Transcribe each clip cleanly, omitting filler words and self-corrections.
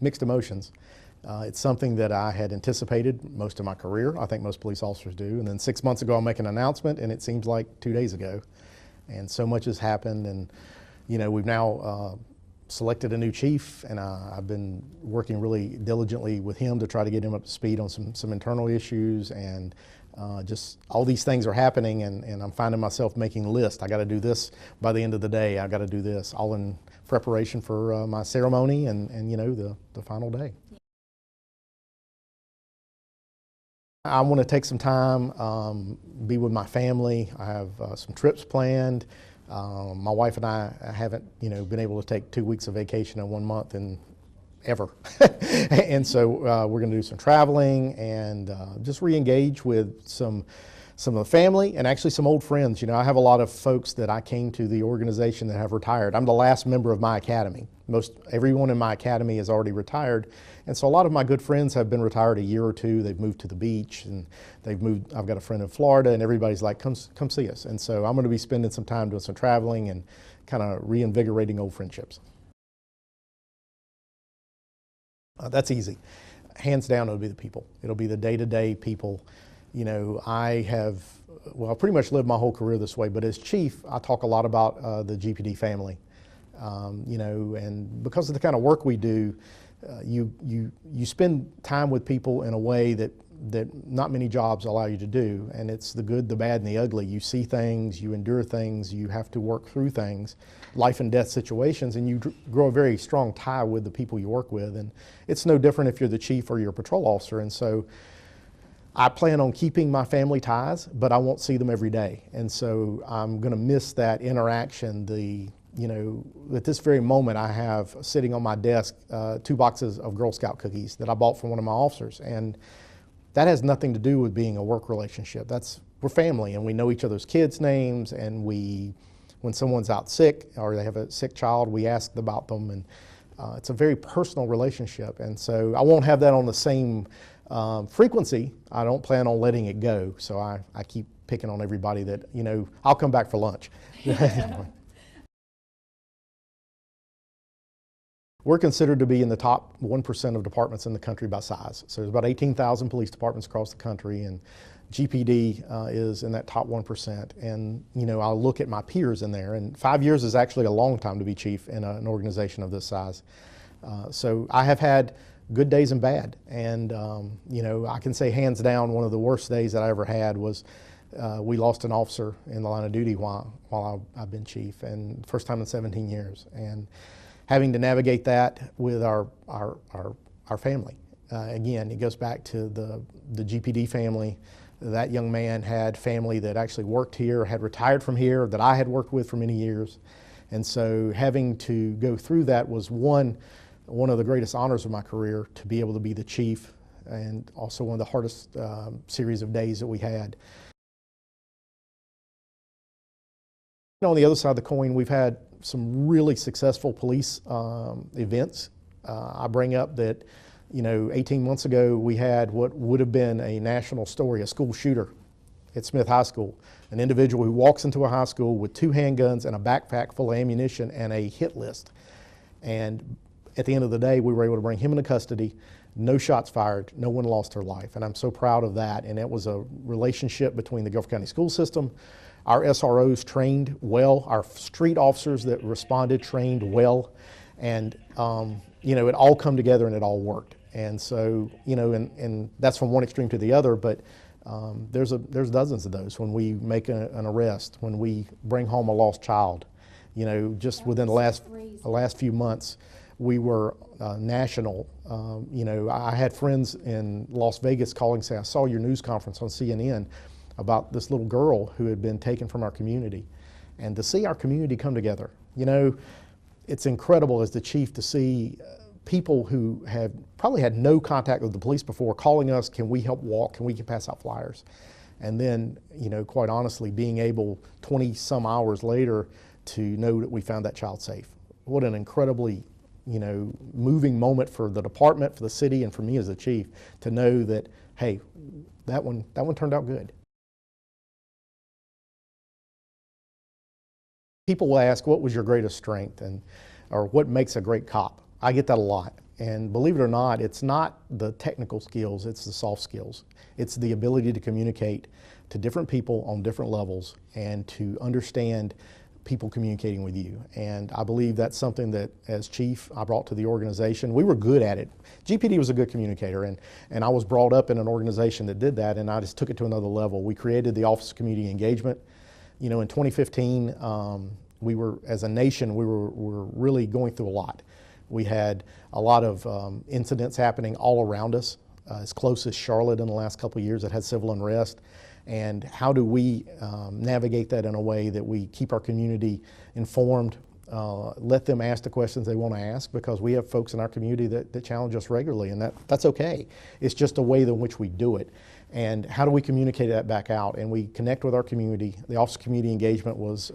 mixed emotions. It's something that I had anticipated most of my career. I think most police officers do. And then 6 months ago, I'll make an announcement, and it seems like 2 days ago. And so much has happened. And, we've now selected a new chief, and I've been working really diligently with him to try to get him up to speed on some internal issues. And just all these things are happening, and I'm finding myself making lists. I got to do this by the end of the day. I got to do this, all in preparation for my ceremony and the final day. I want to take some time, be with my family. I have some trips planned. My wife and I haven't, been able to take 2 weeks of vacation in 1 month and ever. And so we're going to do some traveling and just re-engage with some of the family and actually some old friends. I have a lot of folks that I came to the organization that have retired. I'm the last member of my academy. Everyone in my academy is already retired. And so a lot of my good friends have been retired a year or two. They've moved to the beach and they've moved. I've got a friend in Florida, and everybody's like, come see us. And so I'm going to be spending some time doing some traveling and kind of reinvigorating old friendships. That's easy. Hands down, it'll be the people. It'll be the day-to-day people. I pretty much lived my whole career this way, but as chief, I talk a lot about the GPD family. And because of the kind of work we do, you spend time with people in a way that not many jobs allow you to do. And it's the good, the bad, and the ugly. You see things, you endure things, you have to work through things, life and death situations, and you grow a very strong tie with the people you work with. And it's no different if you're the chief or you're a patrol officer. And so I plan on keeping my family ties, but I won't see them every day. And so I'm going to miss that interaction. At this very moment, I have sitting on my desk 2 boxes of Girl Scout cookies that I bought from one of my officers. And that has nothing to do with being a work relationship. We're family, and we know each other's kids' names, and when someone's out sick or they have a sick child, we ask about them, and it's a very personal relationship. And so I won't have that on the same frequency. I don't plan on letting it go. So I keep picking on everybody that, I'll come back for lunch. We're considered to be in the top 1% of departments in the country by size. So there's about 18,000 police departments across the country, and GPD is in that top 1%. And, I'll look at my peers in there, and 5 years is actually a long time to be chief in an organization of this size. So I have had good days and bad. And, I can say hands down, one of the worst days that I ever had was we lost an officer in the line of duty while I've been chief, and first time in 17 years. And having to navigate that with our family. Again, it goes back to the GPD family. That young man had family that actually worked here, had retired from here, that I had worked with for many years. And so having to go through that was one of the greatest honors of my career, to be able to be the chief, and also one of the hardest series of days that we had. On the other side of the coin, we've had some really successful police events. I bring up that, 18 months ago, we had what would have been a national story, a school shooter at Smith High School, an individual who walks into a high school with 2 handguns and a backpack full of ammunition and a hit list. And at the end of the day, we were able to bring him into custody. No shots fired, no one lost their life, and I'm so proud of that. And it was a relationship between the Guilford County School System. Our SROs trained well, our street officers that responded trained well, and it all come together and it all worked. And so, and that's from one extreme to the other, but there's dozens of those. When we make an arrest, when we bring home a lost child, just within the last few months, we were national. I had friends in Las Vegas calling, saying, I saw your news conference on CNN about this little girl who had been taken from our community. And to see our community come together, it's incredible as the chief to see people who have probably had no contact with the police before calling us, can we help walk, can we pass out flyers? And then, quite honestly, being able 20 some hours later to know that we found that child safe. What an incredibly, moving moment for the department, for the city, and for me as a chief to know that, hey, that one turned out good. People will ask, what was your greatest strength, or what makes a great cop? I get that a lot. And believe it or not, it's not the technical skills, it's the soft skills. It's the ability to communicate to different people on different levels and to understand people communicating with you. And I believe that's something that, as chief, I brought to the organization. We were good at it. GPD was a good communicator, and I was brought up in an organization that did that, and I just took it to another level. We created the Office of Community Engagement. You know, in 2015, we were, as a nation, we were really going through a lot. We had a lot of incidents happening all around us, as close as Charlotte in the last couple of years that had civil unrest. And how do we navigate that in a way that we keep our community informed, let them ask the questions they want to ask, because we have folks in our community that challenge us regularly, and that's okay. It's just a way in which we do it. And how do we communicate that back out? And we connect with our community. The Office of Community Engagement was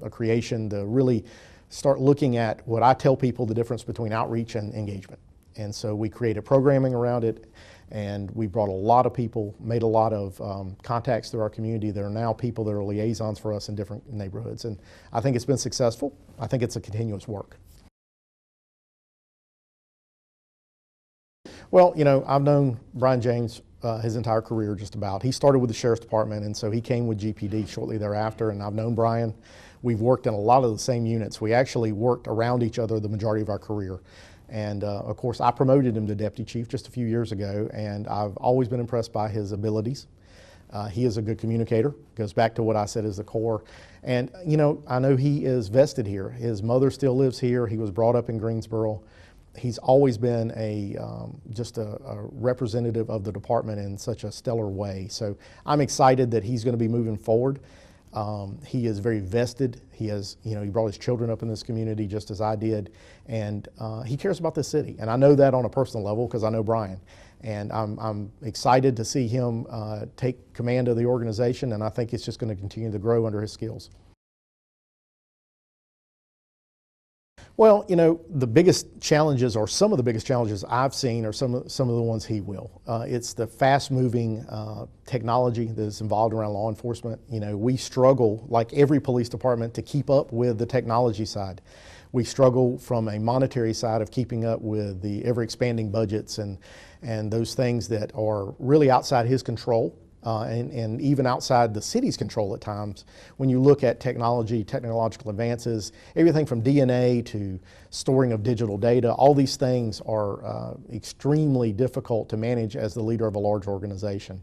a creation to really start looking at what I tell people, the difference between outreach and engagement. And so we created programming around it, and we brought a lot of people, made a lot of contacts through our community. There are now people that are liaisons for us in different neighborhoods, and I think it's been successful. I think it's a continuous work. Well, you know, I've known Brian James his entire career, just about. He started with the Sheriff's Department, and so he came with GPD shortly thereafter, and I've known Brian. We've worked in a lot of the same units. We actually worked around each other the majority of our career. And of course, I promoted him to Deputy Chief just a few years ago, and I've always been impressed by his abilities. He is a good communicator, goes back to what I said is the core. And you know, I know he is vested here. His mother still lives here. He was brought up in Greensboro. He's always been just a representative of the department in such a stellar way. So I'm excited that he's going to be moving forward. He is very vested. He has, you know, he brought his children up in this community just as I did, and he cares about this city. And I know that on a personal level because I know Brian. And I'm excited to see him take command of the organization, and I think it's just going to continue to grow under his skills. Well, you know, the biggest challenges, or some of the biggest challenges I've seen, are some of the ones he will. It's the fast-moving technology that's involved around law enforcement. You know, we struggle, like every police department, to keep up with the technology side. We struggle from a monetary side of keeping up with the ever-expanding budgets and those things that are really outside his control. And even outside the city's control at times. When you look at technology, technological advances, everything from DNA to storing of digital data, all these things are extremely difficult to manage as the leader of a large organization.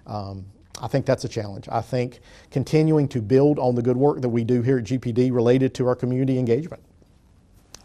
I think that's a challenge. I think continuing to build on the good work that we do here at GPD related to our community engagement.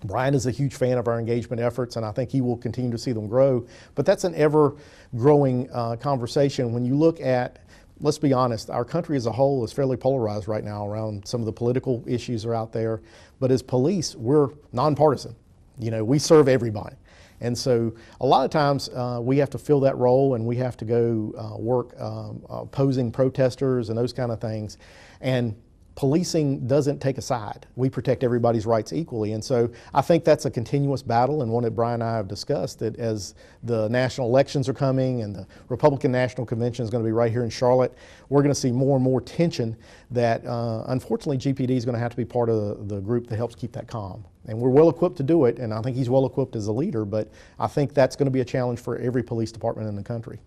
Brian is a huge fan of our engagement efforts, and I think he will continue to see them grow. But that's an ever-growing conversation. When you look at, let's be honest, our country as a whole is fairly polarized right now around some of the political issues that are out there. But as police, we're nonpartisan. You know, we serve everybody. And so a lot of times we have to fill that role, and we have to go work opposing protesters and those kind of things. And policing doesn't take a side. We protect everybody's rights equally. And so I think that's a continuous battle, and one that Brian and I have discussed, that as the national elections are coming and the Republican National Convention is going to be right here in Charlotte, we're going to see more and more tension that unfortunately GPD is going to have to be part of the group that helps keep that calm. And we're well equipped to do it, and I think he's well equipped as a leader, but I think that's going to be a challenge for every police department in the country.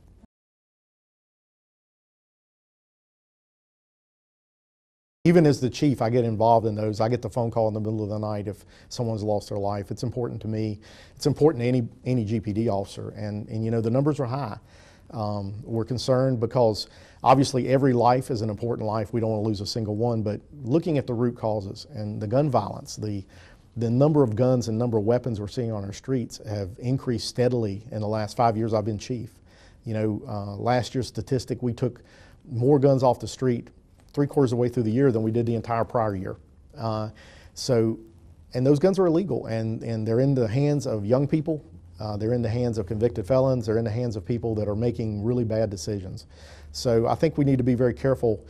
Even as the chief, I get involved in those. I get the phone call in the middle of the night if someone's lost their life. It's important to me. It's important to any GPD officer. And you know, the numbers are high. We're concerned because obviously every life is an important life. We don't want to lose a single one, but looking at the root causes and the gun violence, the number of guns and number of weapons we're seeing on our streets have increased steadily in the last 5 years I've been chief. You know, last year's statistic, we took more guns off the street 3/4 of the way through the year than we did the entire prior year. And those guns are illegal, and they're in the hands of young people. They're in the hands of convicted felons. They're in the hands of people that are making really bad decisions. So I think we need to be very careful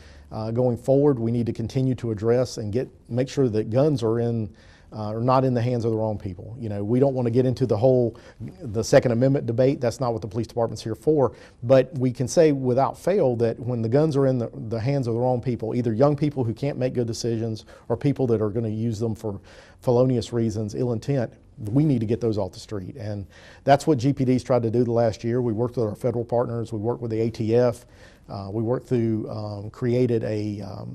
going forward. We need to continue to address and make sure that guns are in are not in the hands of the wrong people. You know, we don't want to get into the Second Amendment debate. That's not what the police department's here for. But we can say without fail that when the guns are in the hands of the wrong people, either young people who can't make good decisions or people that are going to use them for felonious reasons, ill intent, we need to get those off the street. And that's what GPD's tried to do the last year. We worked with our federal partners. We worked with the ATF. We worked through, created a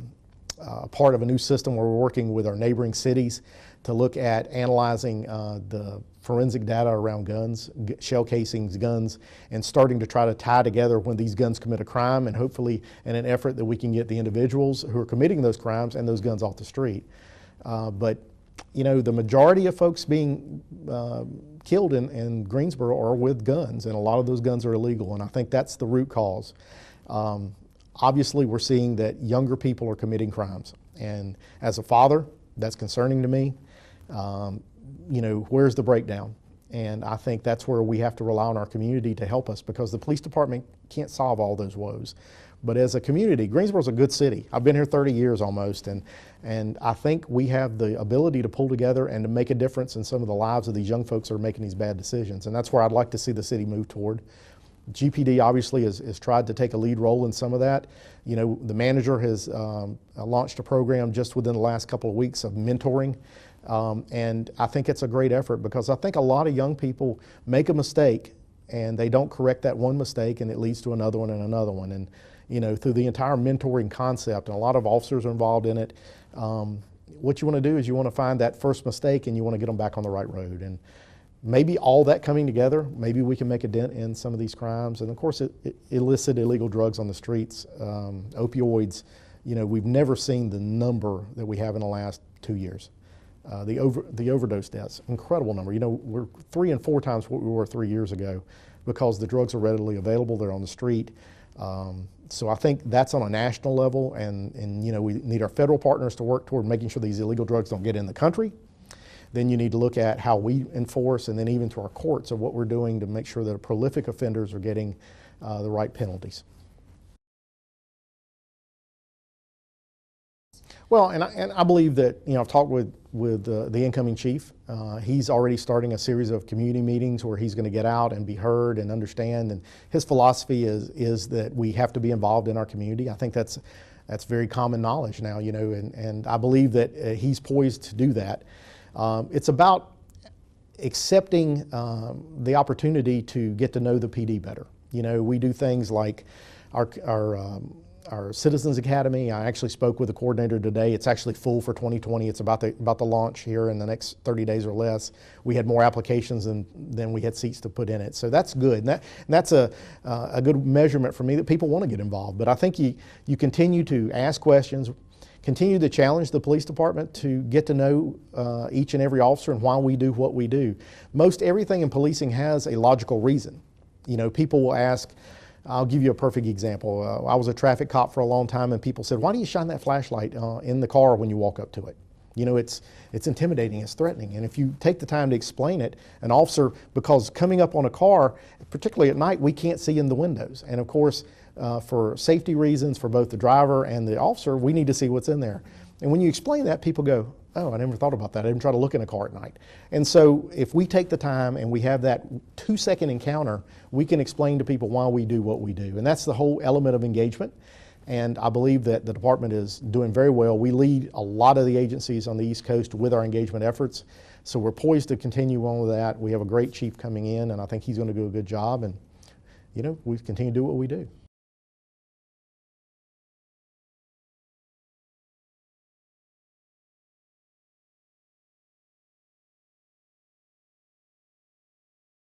part of a new system where we're working with our neighboring cities to look at analyzing the forensic data around guns, shell casings, guns, and starting to try to tie together when these guns commit a crime, and hopefully in an effort that we can get the individuals who are committing those crimes and those guns off the street. But you know, the majority of folks being killed in Greensboro are with guns, and a lot of those guns are illegal, and I think that's the root cause. Obviously, we're seeing that younger people are committing crimes, and as a father, that's concerning to me. You know, where's the breakdown? And I think that's where we have to rely on our community to help us, because the police department can't solve all those woes. But as a community, Greensboro's a good city. I've been here 30 years almost, and I think we have the ability to pull together and to make a difference in some of the lives of these young folks that are making these bad decisions. And that's where I'd like to see the city move toward. GPD obviously has tried to take a lead role in some of that. You know, the manager has launched a program just within the last couple of weeks of mentoring. And I think it's a great effort, because I think a lot of young people make a mistake and they don't correct that one mistake, and it leads to another one and another one. And you know, through the entire mentoring concept, and a lot of officers are involved in it, what you want to do is you want to find that first mistake and you want to get them back on the right road. And maybe all that coming together, maybe we can make a dent in some of these crimes. And of course, illicit illegal drugs on the streets, opioids. You know, we've never seen the number that we have in the last 2 years. The overdose deaths, incredible number. You know, we're 3 and 4 times what we were 3 years ago, because the drugs are readily available, they're on the street. So I think that's on a national level, and you know, we need our federal partners to work toward making sure these illegal drugs don't get in the country. Then you need to look at how we enforce, and then even to our courts of what we're doing to make sure that prolific offenders are getting the right penalties. Well, and I believe that, you know, I've talked with the incoming chief. He's already starting a series of community meetings where he's going to get out and be heard and understand. And his philosophy is that we have to be involved in our community. I think that's very common knowledge now, you know, and I believe that he's poised to do that. It's about accepting the opportunity to get to know the PD better. You know, we do things like our Citizens Academy. I actually spoke with the coordinator today. It's actually full for 2020. It's about the launch here in the next 30 days or less. We had more applications than we had seats to put in it. So that's good. And that's a good measurement for me that people want to get involved. But I think you continue to ask questions, continue to challenge the police department to get to know each and every officer and why we do what we do. Most everything in policing has a logical reason. You know, people will ask, I'll give you a perfect example. I was a traffic cop for a long time, and people said, why do you shine that flashlight in the car when you walk up to it? You know, it's intimidating, it's threatening. And if you take the time to explain it, an officer, because coming up on a car, particularly at night, we can't see in the windows. And of course, for safety reasons, for both the driver and the officer, we need to see what's in there. And when you explain that, people go, oh, I never thought about that. I didn't try to look in a car at night. And so if we take the time and we have that 2-second encounter, we can explain to people why we do what we do. And that's the whole element of engagement. And I believe that the department is doing very well. We lead a lot of the agencies on the East Coast with our engagement efforts. So we're poised to continue on with that. We have a great chief coming in, and I think he's going to do a good job. And, you know, we continue to do what we do.